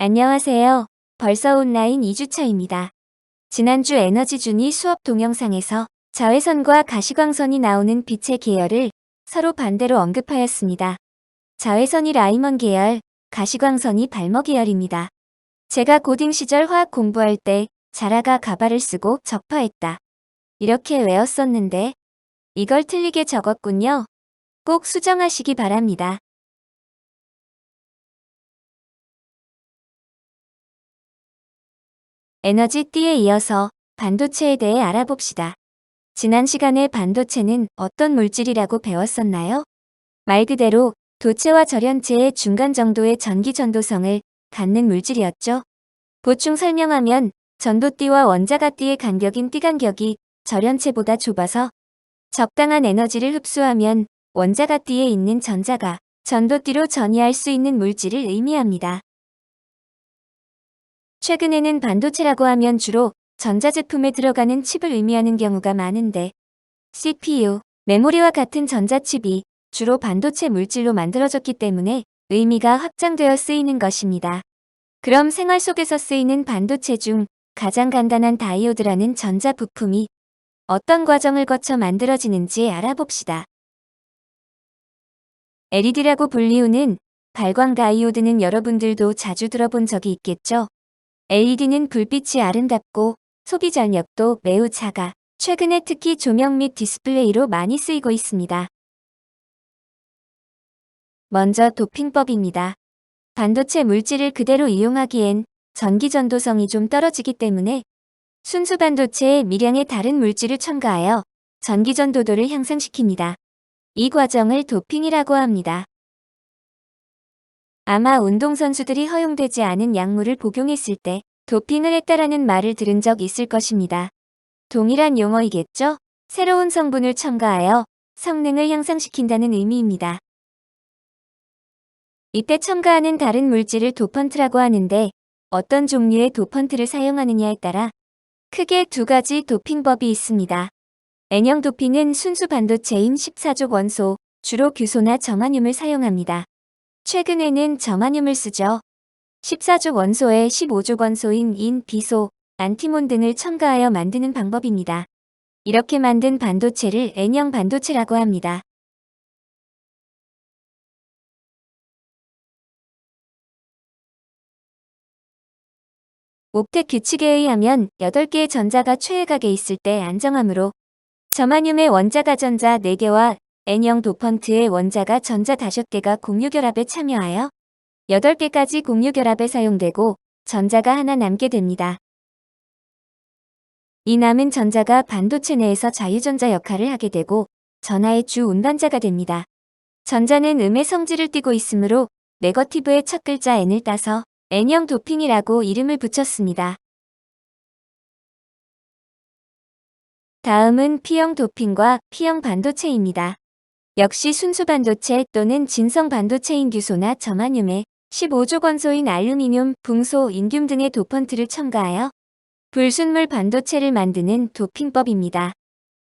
안녕하세요. 벌써 온라인 2주차입니다. 지난주 에너지준위 수업 동영상에서 자외선과 가시광선이 나오는 빛의 계열을 서로 반대로 언급하였습니다. 자외선이 라이먼 계열, 가시광선이 발머 계열입니다. 제가 고딩 시절 화학 공부할 때 자라가 가발을 쓰고 적파했다. 이렇게 외웠었는데 이걸 틀리게 적었군요. 꼭 수정하시기 바랍니다. 에너지띠에 이어서 반도체에 대해 알아봅시다. 지난 시간에 반도체는 어떤 물질이라고 배웠었나요? 말 그대로 도체와 절연체의 중간 정도의 전기 전도성을 갖는 물질이었죠. 보충 설명하면 전도띠와 원자가띠의 간격인 띠간격이 절연체보다 좁아서 적당한 에너지를 흡수하면 원자가띠에 있는 전자가 전도띠로 전이할 수 있는 물질을 의미합니다. 최근에는 반도체라고 하면 주로 전자제품에 들어가는 칩을 의미하는 경우가 많은데 CPU, 메모리와 같은 전자칩이 주로 반도체 물질로 만들어졌기 때문에 의미가 확장되어 쓰이는 것입니다. 그럼 생활 속에서 쓰이는 반도체 중 가장 간단한 다이오드라는 전자 부품이 어떤 과정을 거쳐 만들어지는지 알아봅시다. LED라고 불리우는 발광 다이오드는 여러분들도 자주 들어본 적이 있겠죠? LED는 불빛이 아름답고 소비 전력도 매우 작아 최근에 특히 조명 및 디스플레이로 많이 쓰이고 있습니다. 먼저 도핑법입니다. 반도체 물질을 그대로 이용하기엔 전기 전도성이 좀 떨어지기 때문에 순수 반도체에 미량의 다른 물질을 첨가하여 전기 전도도를 향상시킵니다. 이 과정을 도핑이라고 합니다. 아마 운동선수들이 허용되지 않은 약물을 복용했을 때 도핑을 했다라는 말을 들은 적 있을 것입니다. 동일한 용어이겠죠? 새로운 성분을 첨가하여 성능을 향상시킨다는 의미입니다. 이때 첨가하는 다른 물질을 도펀트라고 하는데 어떤 종류의 도펀트를 사용하느냐에 따라 크게 두 가지 도핑법이 있습니다. N형 도핑은 순수 반도체인 14족 원소, 주로 규소나 저마늄을 사용합니다. 최근에는 저마늄을 쓰죠. 14족 원소에 15족 원소인 인, 비소, 안티몬 등을 첨가하여 만드는 방법입니다. 이렇게 만든 반도체를 N형 반도체라고 합니다. 옵텍 규칙에 의하면 8개의 전자가 최외각에 있을 때 안정하므로 저마늄의 원자가 전자 4개와 N형 도펀트의 원자가 전자 5개가 공유결합에 참여하여 8개까지 공유결합에 사용되고 전자가 하나 남게 됩니다. 이 남은 전자가 반도체 내에서 자유전자 역할을 하게 되고 전하의 주 운반자가 됩니다. 전자는 음의 성질을 띠고 있으므로 네거티브의 첫 글자 N을 따서 N형 도핑이라고 이름을 붙였습니다. 다음은 P형 도핑과 P형 반도체입니다. 역시 순수 반도체 또는 진성 반도체인 규소나 저마늄에 15족 원소인 알루미늄, 붕소, 인듐 등의 도펀트를 첨가하여 불순물 반도체를 만드는 도핑법입니다.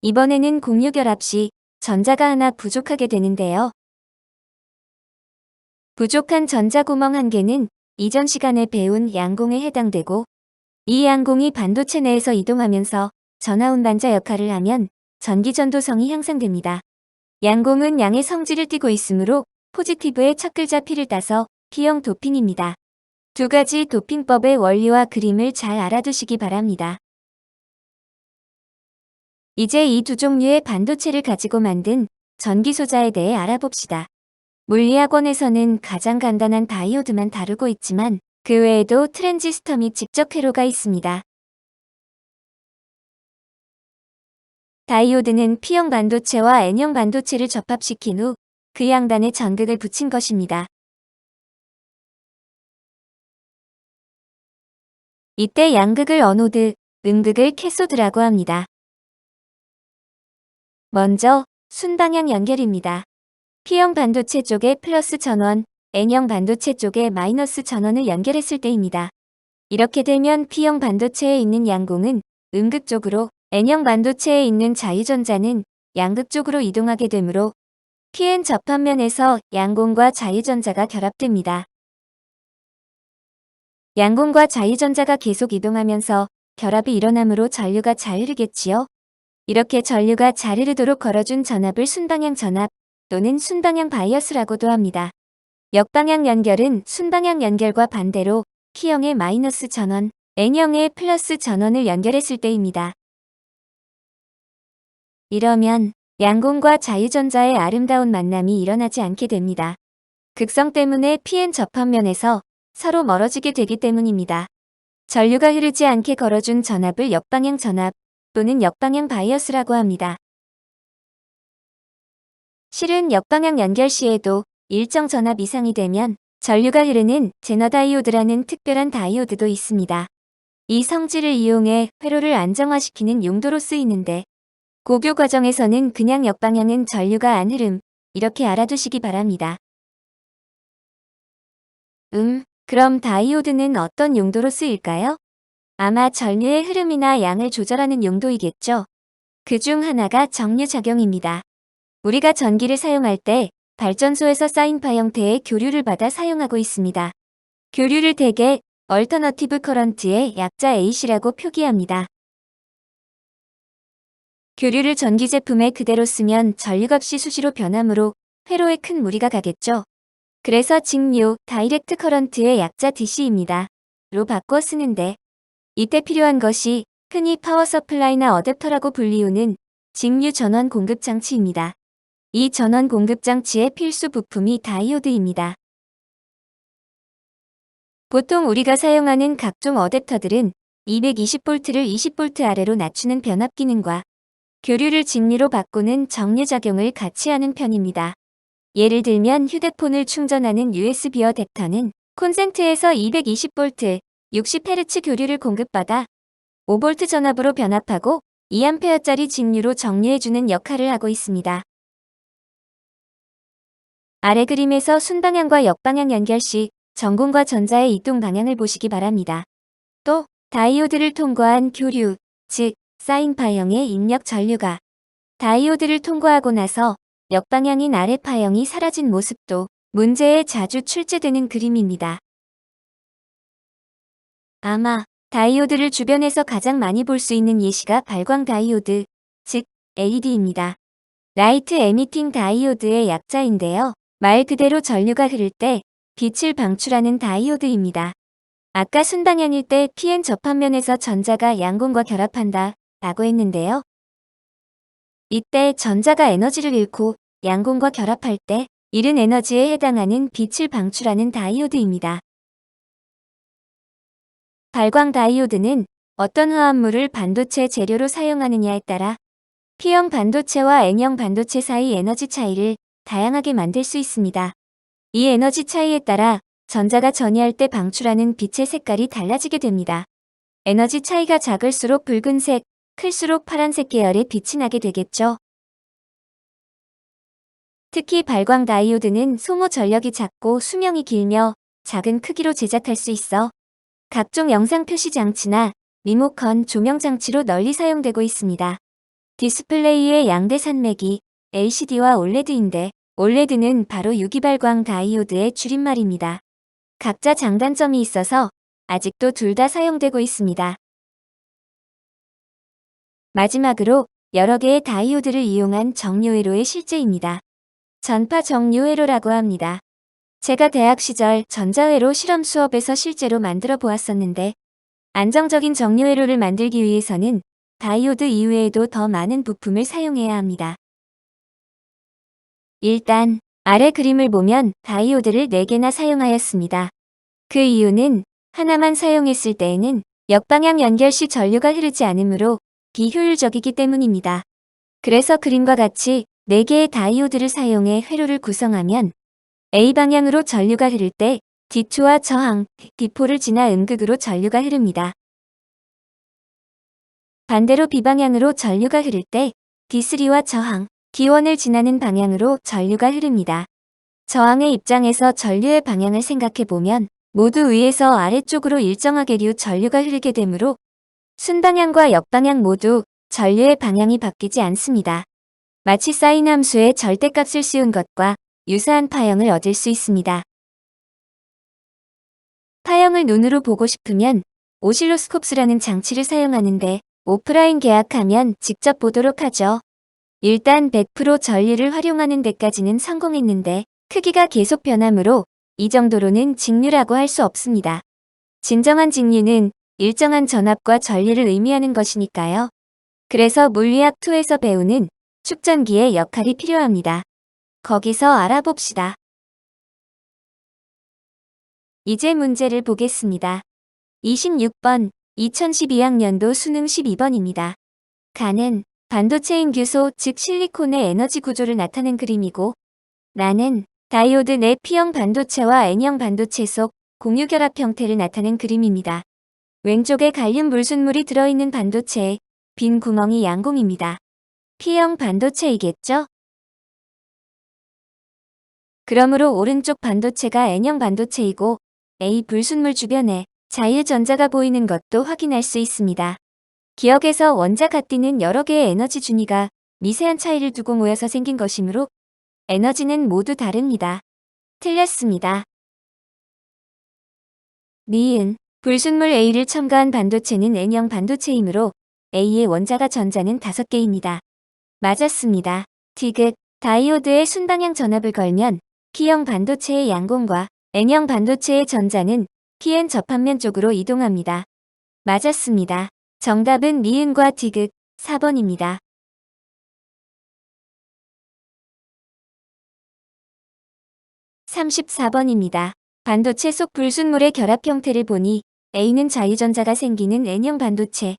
이번에는 공유결합 시 전자가 하나 부족하게 되는데요. 부족한 전자구멍 한 개는 이전 시간에 배운 양공에 해당되고 이 양공이 반도체 내에서 이동하면서 전하운반자 역할을 하면 전기전도성이 향상됩니다. 양공은 양의 성질을 띠고 있으므로 포지티브의 첫 글자 P를 따서 P형 도핑입니다. 두 가지 도핑법의 원리와 그림을 잘 알아두시기 바랍니다. 이제 이 두 종류의 반도체를 가지고 만든 전기소자에 대해 알아봅시다. 물리학원에서는 가장 간단한 다이오드만 다루고 있지만 그 외에도 트랜지스터 및 직접 회로가 있습니다. 다이오드는 P형 반도체와 N형 반도체를 접합시킨 후 그 양단에 전극을 붙인 것입니다. 이때 양극을 어노드, 음극을 캐소드라고 합니다. 먼저 순방향 연결입니다. P형 반도체 쪽에 플러스 전원, N형 반도체 쪽에 마이너스 전원을 연결했을 때입니다. 이렇게 되면 P형 반도체에 있는 양공은 음극 쪽으로, N형 반도체에 있는 자유전자는 양극 쪽으로 이동하게 되므로 PN 접합면에서 양공과 자유전자가 결합됩니다. 양공과 자유전자가 계속 이동하면서 결합이 일어나므로 전류가 잘 흐르겠지요. 이렇게 전류가 잘 흐르도록 걸어준 전압을 순방향 전압 또는 순방향 바이어스라고도 합니다. 역방향 연결은 순방향 연결과 반대로 P형의 마이너스 전원, N형의 플러스 전원을 연결했을 때입니다. 이러면 양공과 자유전자의 아름다운 만남이 일어나지 않게 됩니다. 극성 때문에 Pn 접합면에서 서로 멀어지게 되기 때문입니다. 전류가 흐르지 않게 걸어준 전압을 역방향 전압 또는 역방향 바이어스라고 합니다. 실은 역방향 연결 시에도 일정 전압 이상이 되면 전류가 흐르는 제너 다이오드라는 특별한 다이오드도 있습니다. 이 성질을 이용해 회로를 안정화시키는 용도로 쓰이는데 고교 과정에서는 그냥 역방향은 전류가 안 흐름 이렇게 알아두시기 바랍니다. 그럼 다이오드는 어떤 용도로 쓰일까요? 아마 전류의 흐름이나 양을 조절하는 용도이겠죠. 그 중 하나가 정류작용입니다. 우리가 전기를 사용할 때 발전소에서 사인파 형태의 교류를 받아 사용하고 있습니다. 교류를 대개 얼터너티브 커런트의 약자 AC라고 표기합니다. 교류를 전기 제품에 그대로 쓰면 전류값이 수시로 변하므로 회로에 큰 무리가 가겠죠. 그래서 직류, 다이렉트 커런트의 약자 DC입니다. 로 바꿔 쓰는데 이때 필요한 것이 흔히 파워 서플라이나 어댑터라고 불리우는 직류 전원 공급 장치입니다. 이 전원 공급 장치의 필수 부품이 다이오드입니다. 보통 우리가 사용하는 각종 어댑터들은 220V를 20V 아래로 낮추는 변압 기능과 교류를 직류로 바꾸는 정류작용을 같이 하는 편입니다. 예를 들면 휴대폰을 충전하는 USB 어댑터는 콘센트에서 220V, 60Hz 교류를 공급받아 5V 전압으로 변압하고 2A짜리 직류로 정류해주는 역할을 하고 있습니다. 아래 그림에서 순방향과 역방향 연결 시 전공과 전자의 이동 방향을 보시기 바랍니다. 또 다이오드를 통과한 교류, 즉 사인파형의 입력 전류가 다이오드를 통과하고 나서 역방향인 아래 파형이 사라진 모습도 문제에 자주 출제되는 그림입니다. 아마 다이오드를 주변에서 가장 많이 볼 수 있는 예시가 발광 다이오드, 즉 LED입니다. 라이트 에미팅 다이오드의 약자인데요. 말 그대로 전류가 흐를 때 빛을 방출하는 다이오드입니다. 아까 순방향일 때 PN 접합면에서 전자가 양공과 결합한다 라고 했는데요. 이때 전자가 에너지를 잃고 양공과 결합할 때 잃은 에너지에 해당하는 빛을 방출하는 다이오드입니다. 발광 다이오드는 어떤 화합물을 반도체 재료로 사용하느냐에 따라 P형 반도체와 N형 반도체 사이 에너지 차이를 다양하게 만들 수 있습니다. 이 에너지 차이에 따라 전자가 전이할 때 방출하는 빛의 색깔이 달라지게 됩니다. 에너지 차이가 작을수록 붉은색, 클수록 파란색 계열의 빛이 나게 되겠죠. 특히 발광 다이오드는 소모 전력이 작고 수명이 길며 작은 크기로 제작할 수 있어 각종 영상 표시 장치나 리모컨 조명 장치로 널리 사용되고 있습니다. 디스플레이의 양대 산맥이 LCD와 OLED인데 OLED는 바로 유기발광 다이오드의 줄임말입니다. 각자 장단점이 있어서 아직도 둘 다 사용되고 있습니다. 마지막으로 여러 개의 다이오드를 이용한 정류회로의 실제입니다. 전파 정류회로라고 합니다. 제가 대학 시절 전자회로 실험 수업에서 실제로 만들어 보았었는데 안정적인 정류회로를 만들기 위해서는 다이오드 이외에도 더 많은 부품을 사용해야 합니다. 일단 아래 그림을 보면 다이오드를 4개나 사용하였습니다. 그 이유는 하나만 사용했을 때에는 역방향 연결 시 전류가 흐르지 않으므로 비효율적이기 때문입니다. 그래서 그림과 같이 4개의 다이오드를 사용해 회로를 구성하면 A방향으로 전류가 흐를 때 D2와 저항, D4를 지나 음극으로 전류가 흐릅니다. 반대로 B방향으로 전류가 흐를 때 D3와 저항, D1을 지나는 방향으로 전류가 흐릅니다. 저항의 입장에서 전류의 방향을 생각해보면 모두 위에서 아래쪽으로 일정하게류 전류가 흐르게 되므로 순방향과 역방향 모두 전류의 방향이 바뀌지 않습니다. 마치 사인 함수의 절대값을 씌운 것과 유사한 파형을 얻을 수 있습니다. 파형을 눈으로 보고 싶으면 오실로스콥스라는 장치를 사용하는데 오프라인 계약하면 직접 보도록 하죠. 일단 100% 전류를 활용하는 데까지는 성공했는데 크기가 계속 변하므로 이 정도로는 직류라고 할 수 없습니다. 진정한 직류는 일정한 전압과 전류를 의미하는 것이니까요. 그래서 물리학 2에서 배우는 축전기의 역할이 필요합니다. 거기서 알아봅시다. 이제 문제를 보겠습니다. 26번 2012학년도 수능 12번입니다. 가는 반도체 인규소 즉 실리콘의 에너지 구조를 나타낸 그림이고 나는 다이오드 내 P형 반도체와 N형 반도체 속 공유결합 형태를 나타낸 그림입니다. 왼쪽에 갈륨 물순물이 들어있는 반도체에 빈 구멍이 양공입니다. P형 반도체이겠죠? 그러므로 오른쪽 반도체가 N형 반도체이고 A 불순물 주변에 자유전자가 보이는 것도 확인할 수 있습니다. 기억에서 원자 갓띠는 여러 개의 에너지 준위가 미세한 차이를 두고 모여서 생긴 것이므로 에너지는 모두 다릅니다. 틀렸습니다. 니은 불순물 A를 첨가한 반도체는 N형 반도체이므로 A의 원자가 전자는 5개입니다. 맞았습니다. 디귿 다이오드의 순방향 전압을 걸면 P형 반도체의 양공과 N형 반도체의 전자는 PN 접합면 쪽으로 이동합니다. 맞았습니다. 정답은 니은과 디귿 4번입니다. 34번입니다. 반도체 속 불순물의 결합 형태를 보니 A는 자유전자가 생기는 N형 반도체,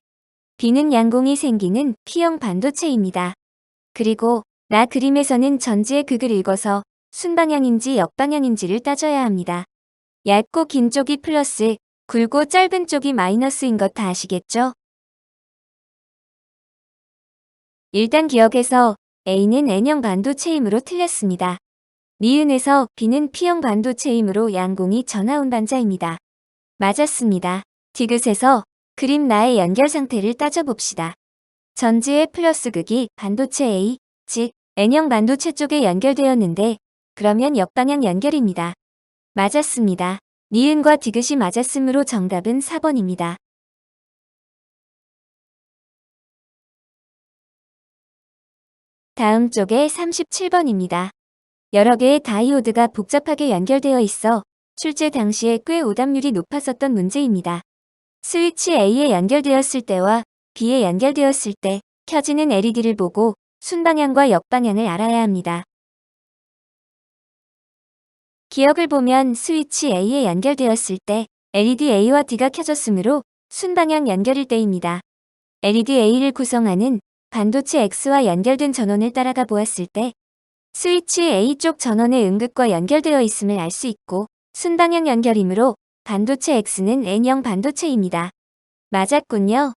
B는 양공이 생기는 P형 반도체입니다. 그리고 나 그림에서는 전지의 극을 읽어서 순방향인지 역방향인지를 따져야 합니다. 얇고 긴 쪽이 플러스, 굵고 짧은 쪽이 마이너스인 것 다 아시겠죠? 일단 기억해서 A는 N형 반도체이므로 틀렸습니다. 니은에서 B는 P형 반도체이므로 양공이 전하운반자입니다. 맞았습니다. 디귿에서 그림 나의 연결 상태를 따져봅시다. 전지의 플러스 극이 반도체 A, 즉 N형 반도체 쪽에 연결되었는데 그러면 역방향 연결입니다. 맞았습니다. 니은과 디귿이 맞았으므로 정답은 4번입니다. 다음 쪽에 37번입니다. 여러 개의 다이오드가 복잡하게 연결되어 있어 출제 당시에 꽤 오답률이 높았었던 문제입니다. 스위치 A에 연결되었을 때와 B에 연결되었을 때 켜지는 LED를 보고 순방향과 역방향을 알아야 합니다. 기억을 보면 스위치 A에 연결되었을 때 LED A와 D가 켜졌으므로 순방향 연결일 때입니다. LED A를 구성하는 반도체 X와 연결된 전원을 따라가 보았을 때 스위치 A 쪽 전원의 음극과 연결되어 있음을 알 수 있고 순방향 연결이므로 반도체 X는 N형 반도체입니다. 맞았군요.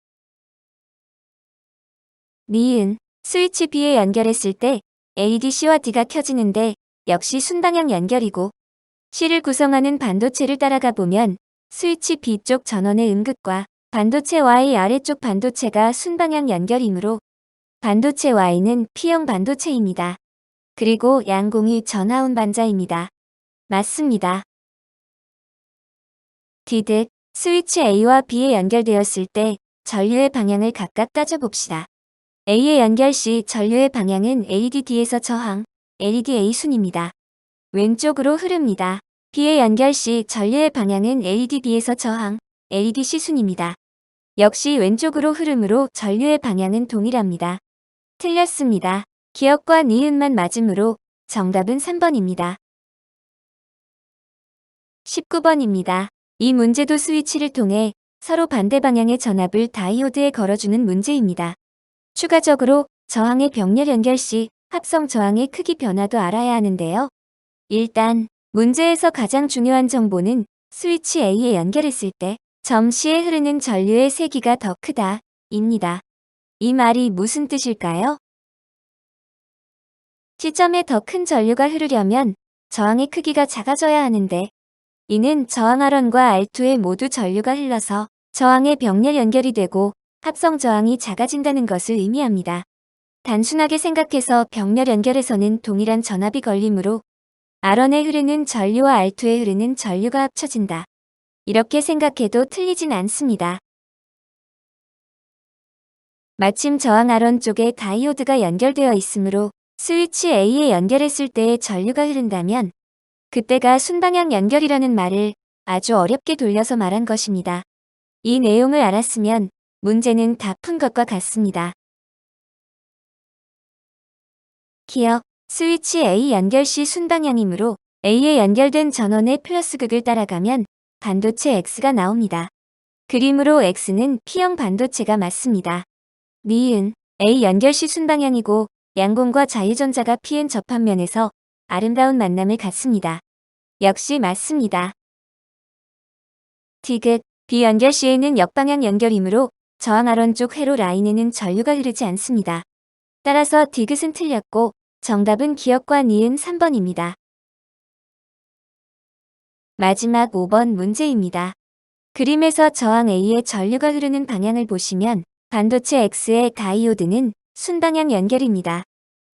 니은 스위치 B에 연결했을 때 LED C와 D가 켜지는데 역시 순방향 연결이고 C를 구성하는 반도체를 따라가 보면 스위치 B 쪽 전원의 음극과 반도체 Y 아래쪽 반도체가 순방향 연결이므로 반도체 Y는 P형 반도체입니다. 그리고 양공이 전하운반자입니다. 맞습니다. 디귿 스위치 A와 B에 연결되었을 때 전류의 방향을 각각 따져봅시다. A에 연결 시 전류의 방향은 LED D에서 저항, LED A 순입니다. 왼쪽으로 흐릅니다. B에 연결 시 전류의 방향은 LED B에서 저항, LED C 순입니다. 역시 왼쪽으로 흐르므로 전류의 방향은 동일합니다. 틀렸습니다. 기억과 니은만 맞으므로 정답은 3번입니다. 19번입니다. 이 문제도 스위치를 통해 서로 반대 방향의 전압을 다이오드에 걸어주는 문제입니다. 추가적으로 저항의 병렬 연결 시 합성 저항의 크기 변화도 알아야 하는데요. 일단 문제에서 가장 중요한 정보는 스위치 A에 연결했을 때 점 C에 흐르는 전류의 세기가 더 크다 입니다. 이 말이 무슨 뜻일까요? C점에 더 큰 전류가 흐르려면 저항의 크기가 작아져야 하는데 이는 저항 R1과 R2에 모두 전류가 흘러서 저항의 병렬 연결이 되고 합성 저항이 작아진다는 것을 의미합니다. 단순하게 생각해서 병렬 연결에서는 동일한 전압이 걸리므로 R1에 흐르는 전류와 R2에 흐르는 전류가 합쳐진다. 이렇게 생각해도 틀리진 않습니다. 마침 저항 R1 쪽에 다이오드가 연결되어 있으므로 스위치 A에 연결했을 때의 전류가 흐른다면 그때가 순방향 연결이라는 말을 아주 어렵게 돌려서 말한 것입니다. 이 내용을 알았으면 문제는 다 푼 것과 같습니다. 기억, 스위치 A 연결 시 순방향이므로 A에 연결된 전원의 플러스극을 따라가면 반도체 X가 나옵니다. 그림으로 X는 P형 반도체가 맞습니다. 니은 A 연결 시 순방향이고 양공과 자유전자가 Pn 접한 면에서 아름다운 만남을 갖습니다. 역시 맞습니다. 디귿 B 연결 시에는 역방향 연결이므로 저항 R1 쪽 회로 라인에는 전류가 흐르지 않습니다. 따라서 디귿은 틀렸고 정답은 기억과 니은 3번입니다. 마지막 5번 문제입니다. 그림에서 저항 A의 전류가 흐르는 방향을 보시면 반도체 X의 다이오드는 순방향 연결입니다.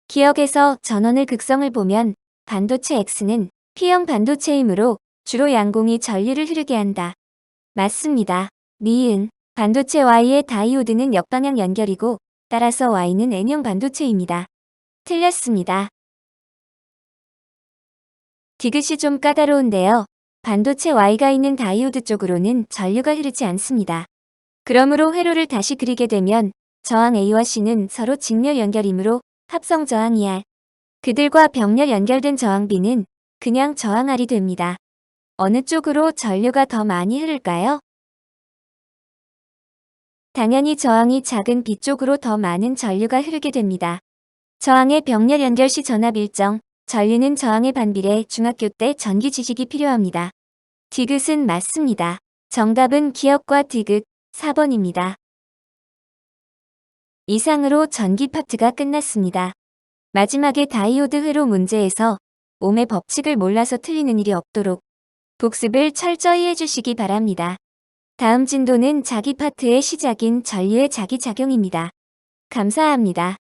기억에서 전원을 극성을 보면 반도체 X는 P형 반도체이므로 주로 양공이 전류를 흐르게 한다. 맞습니다. 니은 반도체 Y의 다이오드는 역방향 연결이고 따라서 Y는 N형 반도체입니다. 틀렸습니다. 디귿이 좀 까다로운데요. 반도체 Y가 있는 다이오드 쪽으로는 전류가 흐르지 않습니다. 그러므로 회로를 다시 그리게 되면 저항 A와 C는 서로 직렬 연결이므로 합성 저항 ER, 그들과 병렬 연결된 저항 B는 그냥 저항 R이 됩니다. 어느 쪽으로 전류가 더 많이 흐를까요? 당연히 저항이 작은 B 쪽으로 더 많은 전류가 흐르게 됩니다. 저항의 병렬 연결 시 전압 일정, 전류는 저항에 반비례 중학교 때 전기 지식이 필요합니다. 디귿은 맞습니다. 정답은 기억과 디귿 4번입니다. 이상으로 전기 파트가 끝났습니다. 마지막에 다이오드 회로 문제에서 옴의 법칙을 몰라서 틀리는 일이 없도록 복습을 철저히 해주시기 바랍니다. 다음 진도는 자기 파트의 시작인 전류의 자기작용입니다. 감사합니다.